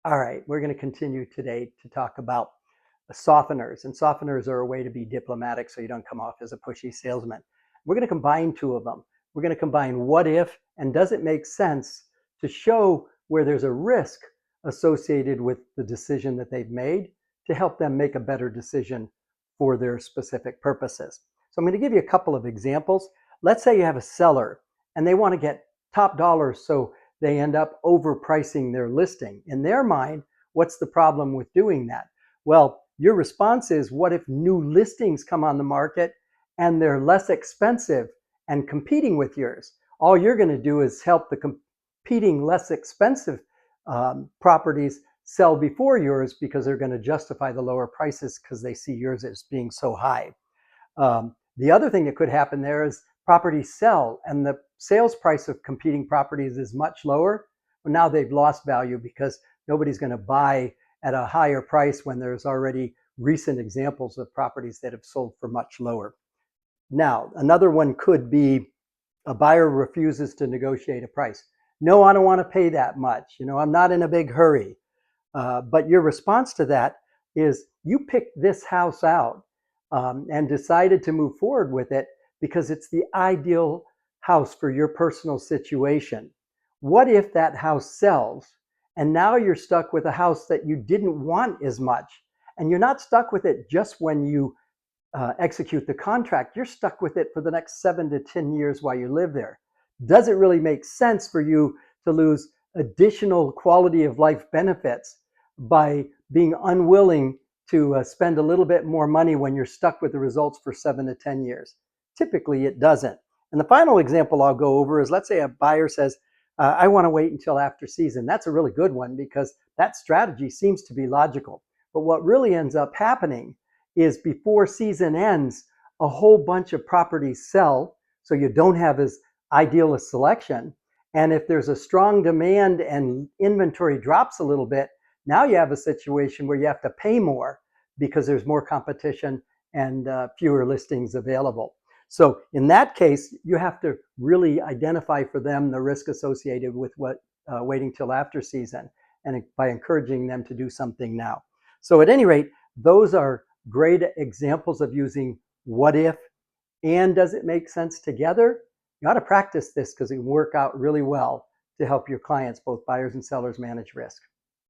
All right, we're going to continue today to talk about softeners. And softeners are a way to be diplomatic so you don't come off as a pushy salesman. We're going to combine two of them. We're going to combine what if and does it make sense to show where there's a risk associated with the decision that they've made to help them make a better decision for their specific purposes. So I'm going to give you a couple of examples. Let's say you have a seller and they want to get top dollar, so they end up overpricing their listing. In their mind, what's the problem with doing that? Well, your response is, what if new listings come on the market and they're less expensive and competing with yours? All you're going to do is help the competing less expensive properties sell before yours because they're going to justify the lower prices because they see yours as being so high. The other thing that could happen there is properties sell and the sales price of competing properties is much lower. Well, now they've lost value because nobody's going to buy at a higher price when there's already recent examples of properties that have sold for much lower. Now, another one could be a buyer refuses to negotiate a price. No, I don't want to pay that much. I'm not in a big hurry. But your response to that is you picked this house out and decided to move forward with it because it's the ideal house for your personal situation. What if that house sells and now you're stuck with a house that you didn't want as much? And you're not stuck with it just when you execute the contract. You're stuck with it for the next 7 to 10 years while you live there. Does it really make sense for you to lose additional quality of life benefits by being unwilling to spend a little bit more money when you're stuck with the results for 7 to 10 years? Typically, it doesn't. And the final example I'll go over is, let's say a buyer says, I want to wait until after season. That's a really good one because that strategy seems to be logical. But what really ends up happening is before season ends, a whole bunch of properties sell, so you don't have as ideal a selection. And if there's a strong demand and inventory drops a little bit, now you have a situation where you have to pay more because there's more competition and fewer listings available. So in that case, you have to really identify for them the risk associated with waiting till after season, and by encouraging them to do something now. So at any rate, those are great examples of using what if and does it make sense together. You ought to practice this because it can work out really well to help your clients, both buyers and sellers, manage risk.